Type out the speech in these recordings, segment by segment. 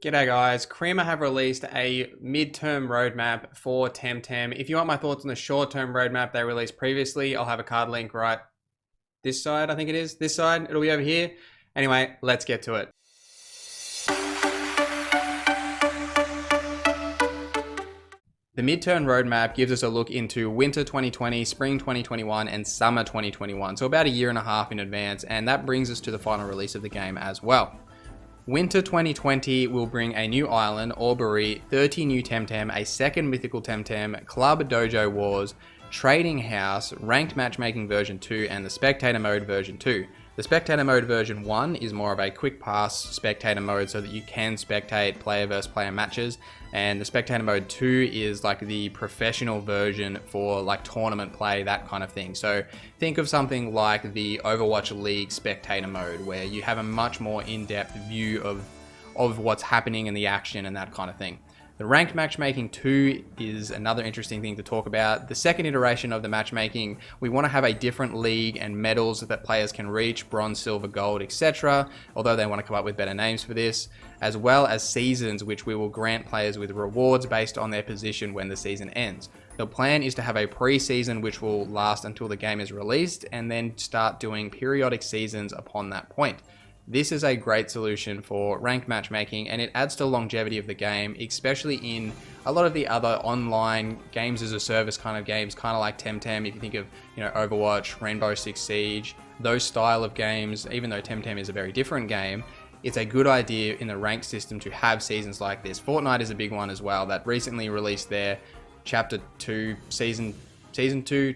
G'day guys, Crema have released a mid-term roadmap for Temtem. If you want my thoughts on the short-term roadmap they released previously, I'll have a card link right this side, I think it is. This side, it'll be over here. Anyway, let's get to it. The mid-term roadmap gives us a look into winter 2020, spring 2021, and summer 2021. So about a year and a half in advance, and that brings us to the final release of the game as well. Winter 2020 will bring a new island, Aubrey, 30 new Temtem, a second mythical Temtem, Club Dojo Wars, Trading House, Ranked Matchmaking version 2, and the Spectator Mode version 2. The Spectator Mode version 1 is more of a quick pass spectator mode so that you can spectate player versus player matches, and the Spectator Mode 2 is like the professional version for like tournament play, that kind of thing. So think of something like the Overwatch League Spectator Mode, where you have a much more in-depth view of what's happening in the action and that kind of thing. The Ranked Matchmaking 2 is another interesting thing to talk about. The second iteration of the matchmaking, we want to have a different league and medals that players can reach, bronze, silver, gold, etc. Although they want to come up with better names for this, as well as seasons, which we will grant players with rewards based on their position when the season ends. The plan is to have a pre-season which will last until the game is released, and then start doing periodic seasons upon that point. This is a great solution for ranked matchmaking, and it adds to the longevity of the game, especially in a lot of the other online games as a service kind of games, kind of like Temtem. If you think of, Overwatch, Rainbow Six Siege, those style of games, even though Temtem is a very different game, it's a good idea in the ranked system to have seasons like this. Fortnite is a big one as well that recently released their Chapter 2, Season 2,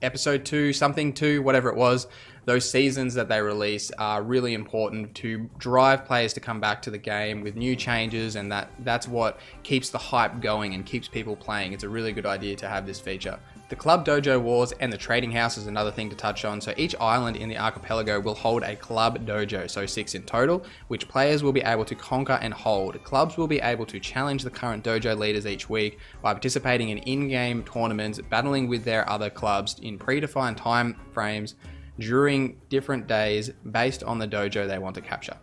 Episode 2, something 2, whatever it was. Those seasons that they release are really important to drive players to come back to the game with new changes, and that's what keeps the hype going and keeps people playing. It's a really good idea to have this feature. The Club Dojo Wars and the Trading House is another thing to touch on. So each island in the archipelago will hold a club dojo, so 6 in total, which players will be able to conquer and hold. Clubs will be able to challenge the current dojo leaders each week by participating in in-game tournaments, battling with their other clubs in predefined time frames during different days based on the dojo they want to capture.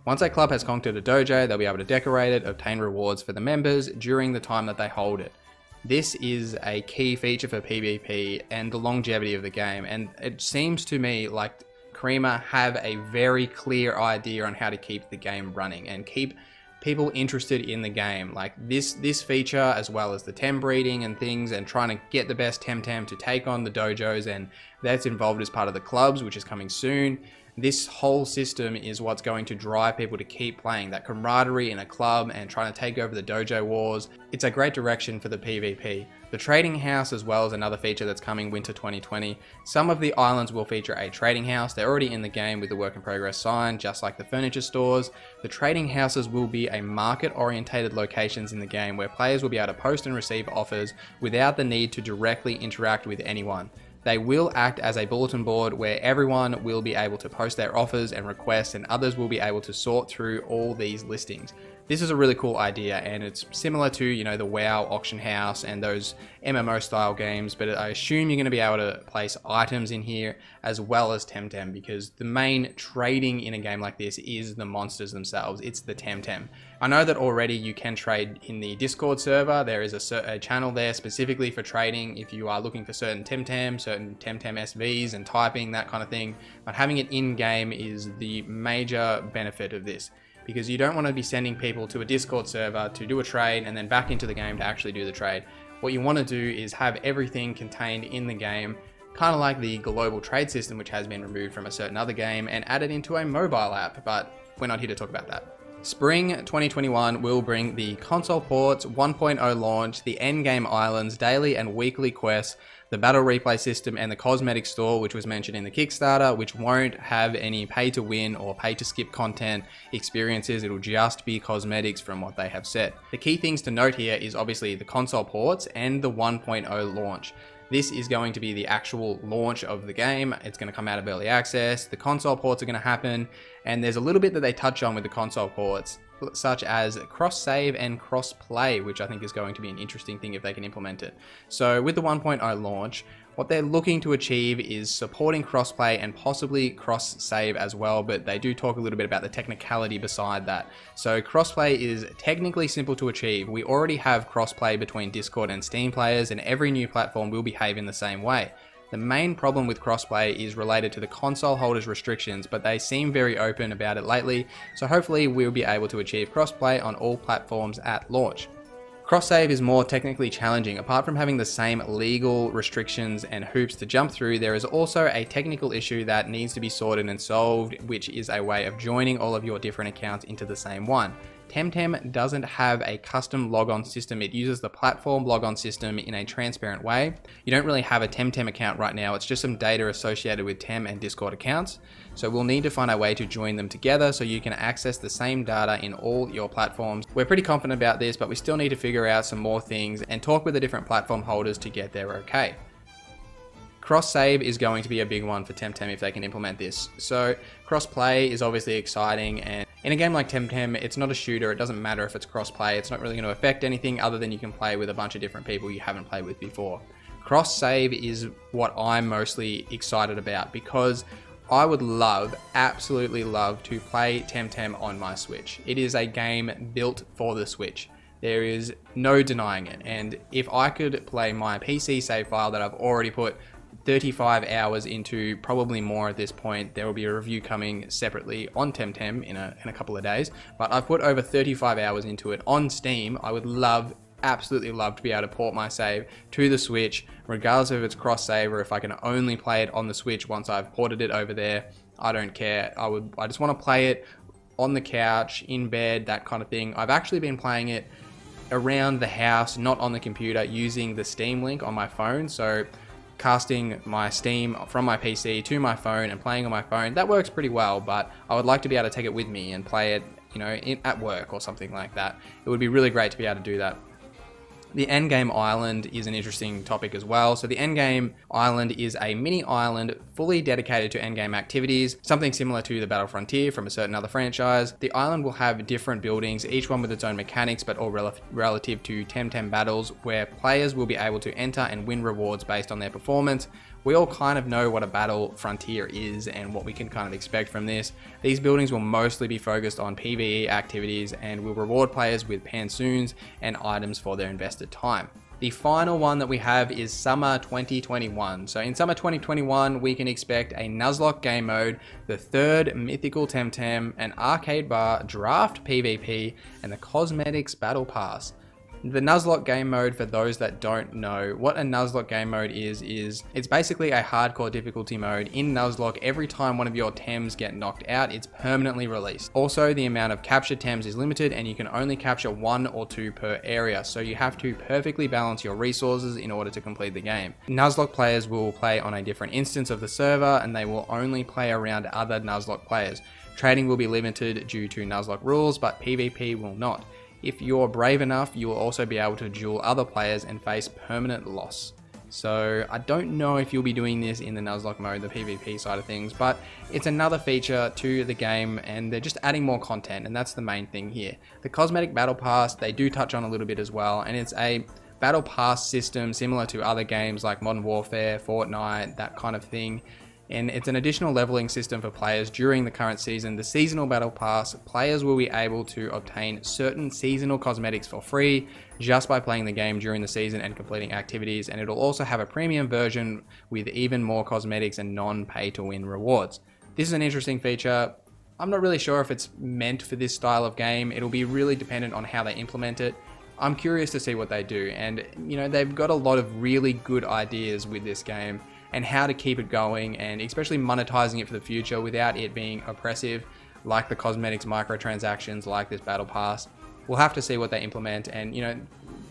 Once a club has conquered a dojo, they'll be able to decorate it, obtain rewards for the members during the time that they hold it. This is a key feature for PvP and the longevity of the game, and it seems to me like Crema have a very clear idea on how to keep the game running and keep people interested in the game. Like this feature, as well as the Tem breeding and things, and trying to get the best Temtem to take on the dojos, and that's involved as part of the clubs, which is coming soon. This whole system is what's going to drive people to keep playing, that camaraderie in a club and trying to take over the dojo wars. It's a great direction for the PvP. The Trading House as well is another feature that's coming winter 2020. Some of the islands will feature a trading house. They're already in the game with the work in progress sign, just like the furniture stores. The trading houses will be a market-orientated locations in the game where players will be able to post and receive offers without the need to directly interact with anyone. They will act as a bulletin board where everyone will be able to post their offers and requests, and others will be able to sort through all these listings. This is a really cool idea, and it's similar to, the WoW auction house and those MMO style games, but I assume you're going to be able to place items in here as well as Temtem, because the main trading in a game like this is the monsters themselves. It's the Temtem. I know that already you can trade in the Discord server. There is a channel there specifically for trading if you are looking for certain Temtem SVs and typing, that kind of thing. But having it in-game is the major benefit of this, because you don't want to be sending people to a Discord server to do a trade and then back into the game to actually do the trade. What you want to do is have everything contained in the game, kind of like the global trade system, which has been removed from a certain other game and added into a mobile app, but we're not here to talk about that. Spring 2021 will bring the console ports, 1.0 launch, the endgame islands, daily and weekly quests, the battle replay system, and the Cosmetic store, which was mentioned in the Kickstarter, which won't have any pay to win or pay to skip content experiences. It'll just be cosmetics from what they have said. The key things to note here is obviously the console ports and the 1.0 launch. This is going to be the actual launch of the game. It's going to come out of early access. The console ports are going to happen, and there's a little bit that they touch on with the console ports, such as CrossSave and crossplay, which I think is going to be an interesting thing if they can implement it. So with the 1.0 launch, What they're looking to achieve is supporting crossplay and possibly cross-save as well, but they do talk a little bit about the technicality beside that. So crossplay is technically simple to achieve. We already have crossplay between Discord and Steam players, and every new platform will behave in the same way. The main problem with crossplay is related to the console holders' restrictions, but they seem very open about it lately, so hopefully we'll be able to achieve crossplay on all platforms at launch. CrossSave is more technically challenging. Apart from having the same legal restrictions and hoops to jump through, there is also a technical issue that needs to be sorted and solved, which is a way of joining all of your different accounts into the same one. Temtem doesn't have a custom logon system. It uses the platform logon system in a transparent way. You don't really have a Temtem account right now. It's just some data associated with Tem and Discord accounts. So we'll need to find a way to join them together so you can access the same data in all your platforms. We're pretty confident about this, but we still need to figure out some more things and talk with the different platform holders to get there okay. Cross-save is going to be a big one for Temtem if they can implement this. So cross-play is obviously exciting, and in a game like Temtem, it's not a shooter. It doesn't matter if it's cross-play. It's not really going to affect anything other than you can play with a bunch of different people you haven't played with before. Cross-save is what I'm mostly excited about because I would love, absolutely love to play Temtem on my Switch. It is a game built for the Switch. There is no denying it. And if I could play my PC save file that I've already put 35 hours into, probably more at this point. There will be a review coming separately on Temtem in a couple of days, but I've put over 35 hours into it on Steam. I would love, absolutely love to be able to port my save to the Switch, regardless of if it's cross-save or if I can only play it on the Switch once I've ported it over there. I don't care. I just want to play it on the couch, in bed, that kind of thing. I've actually been playing it around the house, not on the computer, using the Steam link on my phone. So casting my Steam from my PC to my phone and playing on my phone, that works pretty well, but I would like to be able to take it with me and play it, you know, at work or something like that. It would be really great to be able to do that. The endgame island is an interesting topic as well. So the endgame island is a mini island fully dedicated to endgame activities, something similar to the Battle Frontier from a certain other franchise. The island will have different buildings, each one with its own mechanics, but all relative to Temtem battles, where players will be able to enter and win rewards based on their performance. We all kind of know what a Battle Frontier is and what we can kind of expect from this. These buildings will mostly be focused on PvE activities and will reward players with pansoons and items for their invested time. The final one that we have is Summer 2021. So in Summer 2021, we can expect a Nuzlocke game mode, the third mythical Temtem, an arcade bar, draft PvP, and the Cosmetics Battle Pass. The Nuzlocke game mode, for those that don't know, what a Nuzlocke game mode is it's basically a hardcore difficulty mode. In Nuzlocke, every time one of your Tems get knocked out, it's permanently released. Also, the amount of captured Tems is limited and you can only capture 1 or 2 per area, so you have to perfectly balance your resources in order to complete the game. Nuzlocke players will play on a different instance of the server and they will only play around other Nuzlocke players. Trading will be limited due to Nuzlocke rules, but PvP will not. If you're brave enough, you will also be able to duel other players and face permanent loss. So I don't know if you'll be doing this in the Nuzlocke mode, the PvP side of things, but it's another feature to the game and they're just adding more content, and that's the main thing here. The Cosmetic Battle Pass, they do touch on a little bit as well, and it's a Battle Pass system similar to other games like Modern Warfare, Fortnite, that kind of thing. And it's an additional leveling system for players during the current season. The Seasonal Battle Pass, players will be able to obtain certain seasonal cosmetics for free just by playing the game during the season and completing activities, and it'll also have a premium version with even more cosmetics and non-pay-to-win rewards. This is an interesting feature. I'm not really sure if it's meant for this style of game. It'll be really dependent on how they implement it. I'm curious to see what they do, and you know, they've got a lot of really good ideas with this game and how to keep it going, and especially monetizing it for the future without it being oppressive, like the cosmetics microtransactions, like this battle pass. We'll have to see what they implement, and you know,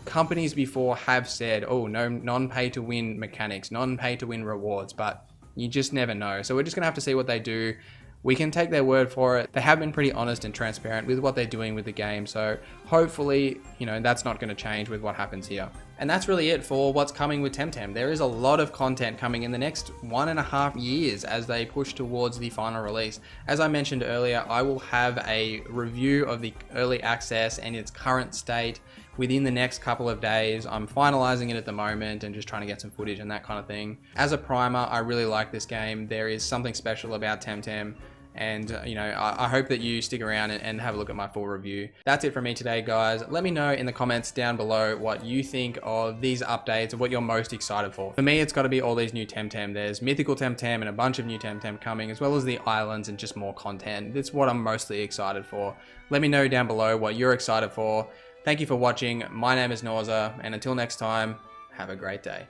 companies before have said, oh, no non-pay to win mechanics, non-pay to win rewards, but you just never know. So we're just gonna have to see what they do. We can take their word for it. They have been pretty honest and transparent with what they're doing with the game, so hopefully, you know, that's not going to change with what happens here. And that's really it for what's coming with Temtem. There is a lot of content coming in the next 1.5 years as they push towards the final release. As I mentioned earlier, I will have a review of the early access and its current state within the next couple of days. I'm finalizing it at the moment and just trying to get some footage and that kind of thing. As a primer, I really like this game. There is something special about Temtem. And you know, I hope that you stick around and have a look at my full review. That's it from me today, guys. Let me know in the comments down below what you think of these updates and what you're most excited for. For me, it's got to be all these new Temtem. There's mythical Temtem and a bunch of new Temtem coming, as well as the islands and just more content. That's what I'm mostly excited for. Let me know down below what you're excited for. Thank you for watching. My name is NorZZa, and until next time, have a great day.